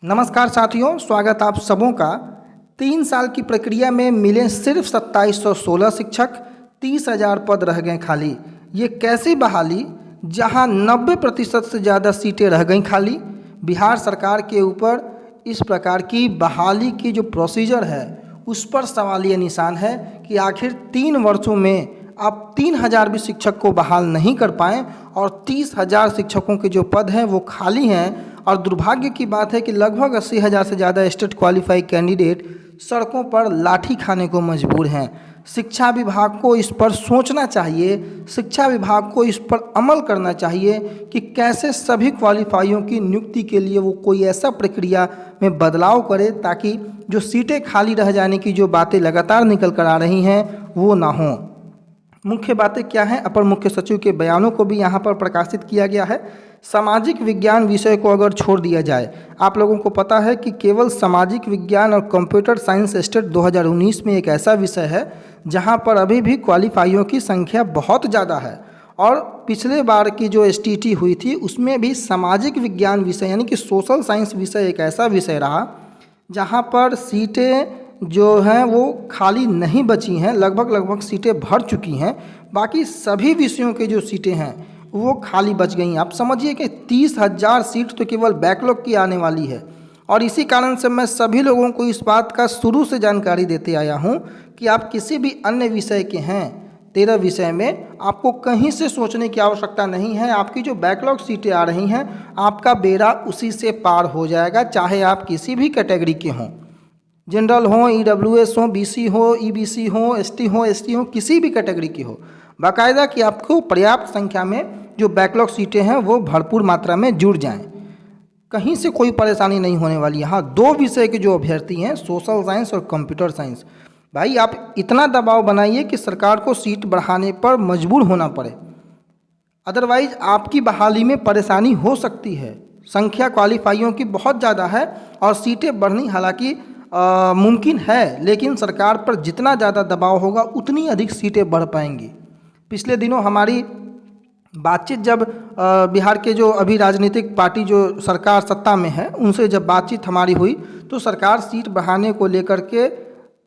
नमस्कार साथियों, स्वागत आप सबों का। 3 साल की प्रक्रिया में मिले सिर्फ 2716 शिक्षक, 30,000 पद रह गए खाली। ये कैसी बहाली जहां 90% से ज़्यादा सीटें रह गई खाली। बिहार सरकार के ऊपर इस प्रकार की बहाली की जो प्रोसीजर है उस पर सवालिया निशान है कि आखिर 3 वर्षों में आप 3,000 भी शिक्षक को बहाल नहीं कर पाएँ और 30,000 शिक्षकों के जो पद हैं वो खाली हैं। और दुर्भाग्य की बात है कि लगभग 80,000 से ज़्यादा स्टेट क्वालिफाई कैंडिडेट सड़कों पर लाठी खाने को मजबूर हैं। शिक्षा विभाग को इस पर सोचना चाहिए, शिक्षा विभाग को इस पर अमल करना चाहिए कि कैसे सभी क्वालिफाइयों की नियुक्ति के लिए वो कोई ऐसा प्रक्रिया में बदलाव करे ताकि जो सीटें खाली रह जाने की जो बातें लगातार निकल कर आ रही हैं वो ना हों। मुख्य बातें क्या हैं, अपर मुख्य सचिव के बयानों को भी यहाँ पर प्रकाशित किया गया है। सामाजिक विज्ञान विषय को अगर छोड़ दिया जाए, आप लोगों को पता है कि केवल सामाजिक विज्ञान और कंप्यूटर साइंस स्टेट 2019 में एक ऐसा विषय है जहाँ पर अभी भी क्वालिफाइयों की संख्या बहुत ज़्यादा है। और पिछले बार की जो STT हुई थी उसमें भी सामाजिक विज्ञान विषय यानी कि सोशल साइंस विषय एक ऐसा विषय रहा जहाँ पर सीटें जो हैं वो खाली नहीं बची हैं, लगभग सीटें भर चुकी हैं। बाकी सभी विषयों के जो सीटें हैं वो खाली बच गई हैं। आप समझिए कि 30,000 सीट तो केवल बैकलॉग की आने वाली है। और इसी कारण से मैं सभी लोगों को इस बात का शुरू से जानकारी देते आया हूँ कि आप किसी भी अन्य विषय के हैं 13 विषय में आपको कहीं से सोचने की आवश्यकता नहीं है। आपकी जो बैकलॉग सीटें आ रही हैं आपका बेड़ा उसी से पार हो जाएगा, चाहे आप किसी भी कैटेगरी के हों, जनरल हो, EWS हो, BC हो, EBC हो, ST हो, ST हो, किसी भी कैटेगरी की हो। बाकायदा कि आपको पर्याप्त संख्या में जो बैकलॉग सीटें हैं वो भरपूर मात्रा में जुड़ जाएं, कहीं से कोई परेशानी नहीं होने वाली। हाँ, 2 विषय के जो अभ्यर्थी हैं सोशल साइंस और कंप्यूटर साइंस, भाई आप इतना दबाव बनाइए कि सरकार को सीट बढ़ाने पर मजबूर होना पड़े, अदरवाइज आपकी बहाली में परेशानी हो सकती है। संख्या क्वालिफाइयों की बहुत ज़्यादा है और सीटें बढ़नी हालांकि मुमकिन है, लेकिन सरकार पर जितना ज़्यादा दबाव होगा उतनी अधिक सीटें बढ़ पाएंगी। पिछले दिनों हमारी बातचीत जब बिहार के जो अभी राजनीतिक पार्टी जो सरकार सत्ता में है उनसे जब बातचीत हमारी हुई तो सरकार सीट बढ़ाने को लेकर के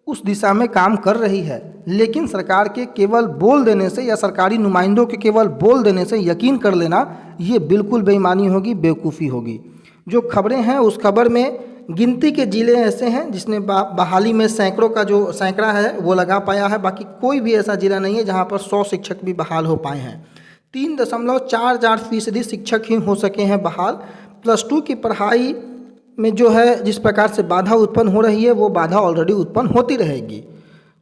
उस दिशा में काम कर रही है, लेकिन सरकार के केवल बोल देने से या सरकारी नुमाइंदों के केवल बोल देने से यकीन कर लेना ये बिल्कुल बेईमानी होगी, बेवकूफ़ी होगी। जो खबरें हैं उस खबर में गिनती के जिले ऐसे हैं जिसने बहाली में सैकड़ों का जो सैकड़ा है वो लगा पाया है। बाकी कोई भी ऐसा जिला नहीं है जहां पर 100 शिक्षक भी बहाल हो पाए हैं। 3.44% शिक्षक ही हो सके हैं बहाल। +2 की पढ़ाई में जो है जिस प्रकार से बाधा उत्पन्न हो रही है वो बाधा ऑलरेडी उत्पन्न होती रहेगी।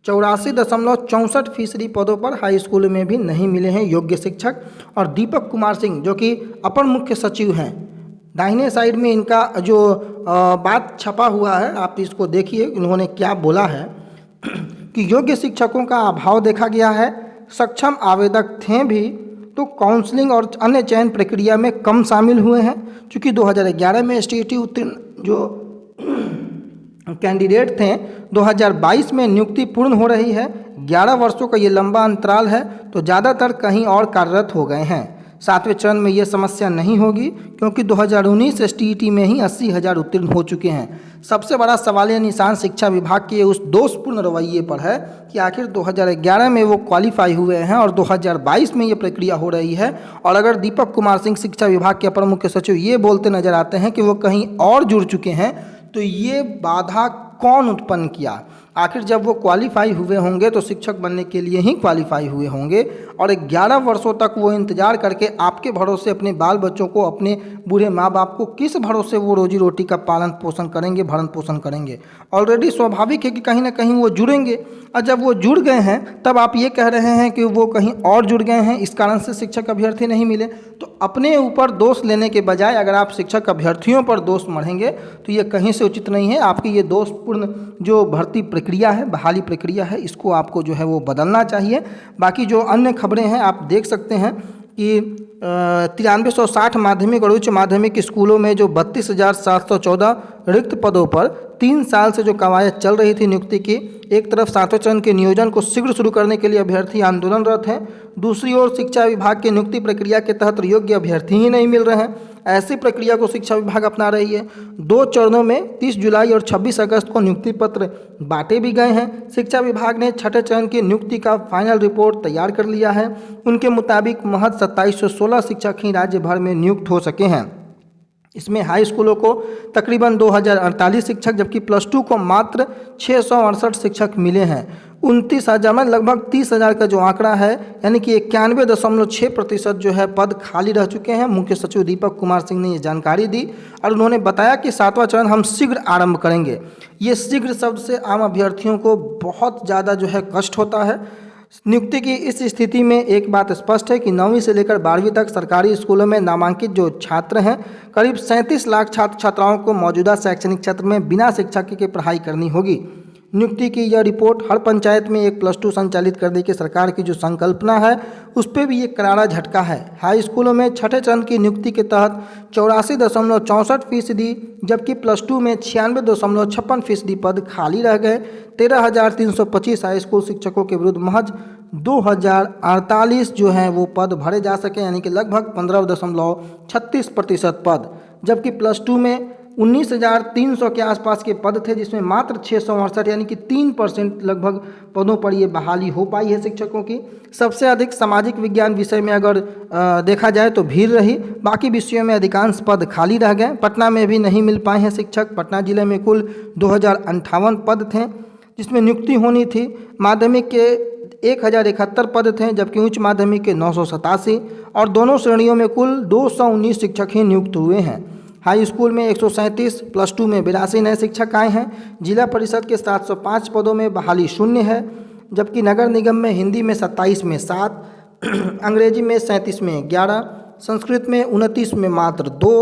84.64% पदों पर हाई स्कूल में भी नहीं मिले हैं योग्य शिक्षक। और दीपक कुमार सिंह जो कि अपर मुख्य सचिव हैं, दाहिने साइड में इनका जो बात छपा हुआ है आप इसको देखिए, उन्होंने क्या बोला है कि योग्य शिक्षकों का अभाव देखा गया है, सक्षम आवेदक थे भी तो काउंसलिंग और अन्य चयन प्रक्रिया में कम शामिल हुए हैं। चूँकि 2011 में STT उत्तीर्ण जो कैंडिडेट थे 2022 में नियुक्ति पूर्ण हो रही है। 11 वर्षों का ये लंबा अंतराल है तो ज़्यादातर कहीं और कार्यरत हो गए हैं। 7वें चरण में ये समस्या नहीं होगी क्योंकि 2019 STT में ही 80,000 उत्तीर्ण हो चुके हैं। सबसे बड़ा सवालिया निशान शिक्षा विभाग के उस दोषपूर्ण रवैये पर है कि आखिर 2011 में वो क्वालिफाई हुए हैं और 2022 में ये प्रक्रिया हो रही है। और अगर दीपक कुमार सिंह शिक्षा विभाग के अपर मुख्य सचिव ये बोलते नजर आते हैं कि वो कहीं और जुड़ चुके हैं तो ये बाधा कौन उत्पन्न किया? आखिर जब वो क्वालिफाई हुए होंगे तो शिक्षक बनने के लिए ही क्वालिफाई हुए होंगे और 11 वर्षों तक वो इंतज़ार करके आपके भरोसे अपने बाल बच्चों को, अपने बूढ़े माँ बाप को किस भरोसे वो रोजी रोटी का पालन पोषण करेंगे, भरण पोषण करेंगे? ऑलरेडी स्वाभाविक है कि कहीं ना कहीं वो जुड़ेंगे और जब वो जुड़ गए हैं तब आप ये कह रहे हैं कि वो कहीं और जुड़ गए हैं, इस कारण से शिक्षक अभ्यर्थी नहीं मिले। तो अपने ऊपर दोष लेने के बजाय अगर आप शिक्षक अभ्यर्थियों पर दोष मढ़ेंगे तो ये कहीं से उचित नहीं है। आपकी ये दोषपूर्ण जो भर्ती प्रक्रिया है, बहाली प्रक्रिया है, इसको आपको जो है वो बदलना चाहिए। बाकी जो अन्य खबरें हैं आप देख सकते हैं कि 9360 माध्यमिक और उच्च माध्यमिक स्कूलों में जो 32,714 रिक्त पदों पर 3 साल से जो कवायद चल रही थी नियुक्ति की, एक तरफ 7वें चरण के नियोजन को शीघ्र शुरू करने के लिए अभ्यर्थी आंदोलनरत हैं, दूसरी ओर शिक्षा विभाग की नियुक्ति प्रक्रिया के तहत योग्य अभ्यर्थी ही नहीं मिल रहे हैं। ऐसी प्रक्रिया को शिक्षा विभाग अपना रही है। 2 चरणों में 30 जुलाई और 26 अगस्त को नियुक्ति पत्र बांटे भी गए हैं। शिक्षा विभाग ने 6ठे चरण की नियुक्ति का फाइनल रिपोर्ट तैयार कर लिया है। उनके मुताबिक महज 2716 शिक्षक ही राज्य भर में नियुक्त हो सके हैं। इसमें हाई स्कूलों को तकरीबन 2048 शिक्षक, जबकि +2 को मात्र 668 शिक्षक मिले हैं। 29,000 में लगभग 30,000 का जो आंकड़ा है, यानी कि 91.6% जो है पद खाली रह चुके हैं। मुख्य सचिव दीपक कुमार सिंह ने ये जानकारी दी और उन्होंने बताया कि 7वां चरण हम शीघ्र आरंभ करेंगे। ये शीघ्र शब्द से आम अभ्यर्थियों को बहुत ज़्यादा जो है कष्ट होता है। नियुक्ति की इस स्थिति में एक बात स्पष्ट है कि 9वीं से लेकर 12वीं तक सरकारी स्कूलों में नामांकित जो छात्र हैं, करीब 37 लाख छात्र छात्राओं को मौजूदा शैक्षणिक क्षेत्र में बिना शिक्षक के पढ़ाई करनी होगी। नियुक्ति की यह रिपोर्ट हर पंचायत में एक +2 संचालित करने की सरकार की जो संकल्पना है, उस पर भी एक करारा झटका है। हाई स्कूलों में 6ठे चरण की नियुक्ति के तहत 84.64%, जबकि +2 में 96.56% पद खाली रह गए। 13,325 हाई स्कूल शिक्षकों के विरुद्ध महज 2,048 जो हैं वो पद भरे जा सके, यानी कि लगभग 15.36% पद, जबकि +2 में 19,300 के आसपास के पद थे, जिसमें मात्र 668 यानी कि 3% लगभग पदों पर ये बहाली हो पाई है शिक्षकों की। सबसे अधिक सामाजिक विज्ञान विषय में अगर देखा जाए तो भीड़ रही, बाकी विषयों में अधिकांश पद खाली रह गए। पटना में भी नहीं मिल पाए हैं शिक्षक। पटना जिले में कुल 2058 पद थे जिसमें नियुक्ति होनी थी। माध्यमिक के 1071 पद थे, जबकि उच्च माध्यमिक के 987 और दोनों श्रेणियों में कुल 219 शिक्षक ही नियुक्त हुए हैं। हाई स्कूल में 137, +2 में 82 नए शिक्षक आए हैं। जिला परिषद के 705 पदों में बहाली शून्य है, जबकि नगर निगम में हिंदी में 27 में 7, अंग्रेजी में 37 में 11, संस्कृत में 29 में मात्र 2,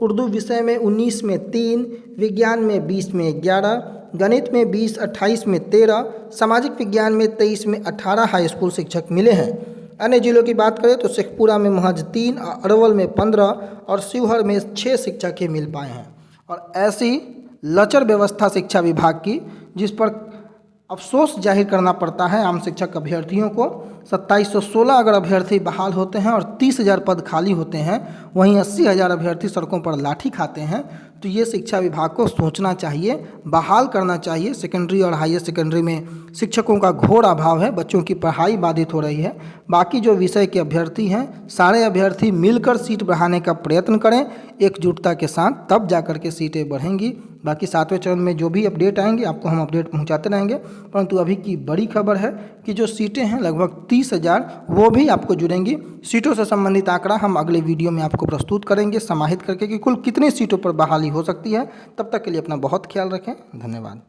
उर्दू विषय में 19 में 3, विज्ञान में 20 में 11, गणित में 20, 28 में 13, सामाजिक विज्ञान में 23 में 18 हाई स्कूल शिक्षक मिले हैं। अन्य जिलों की बात करें तो शेखपुरा में महज 3, अरवल में 15 और शिवहर में 6 शिक्षक ही मिल पाए हैं। और ऐसी लचर व्यवस्था शिक्षा विभाग की, जिस पर अफसोस जाहिर करना पड़ता है आम शिक्षक अभ्यर्थियों को। 2716 अगर अभ्यर्थी बहाल होते हैं और 30,000 पद खाली होते हैं, वहीं 80,000 अभ्यर्थी सड़कों पर लाठी खाते हैं, तो ये शिक्षा विभाग को सोचना चाहिए, बहाल करना चाहिए। सेकेंडरी और हायर सेकेंडरी में शिक्षकों का घोर अभाव है, बच्चों की पढ़ाई बाधित हो रही है। बाकी जो विषय के अभ्यर्थी हैं, सारे अभ्यर्थी मिलकर सीट बढ़ाने का प्रयत्न करें एकजुटता के साथ, तब जाकर के सीटें बढ़ेंगी। बाकी 7वें चरण में जो भी अपडेट आएंगे आपको हम अपडेट पहुंचाते रहेंगे। परंतु अभी की बड़ी खबर है कि जो सीटें हैं लगभग 30,000 वो भी आपको जुड़ेंगी। सीटों से संबंधित आंकड़ा हम अगले वीडियो में आपको प्रस्तुत करेंगे समाहित करके कि कुल कितनी सीटों पर बहाली हो सकती है। तब तक के लिए अपना बहुत ख्याल रखें। धन्यवाद।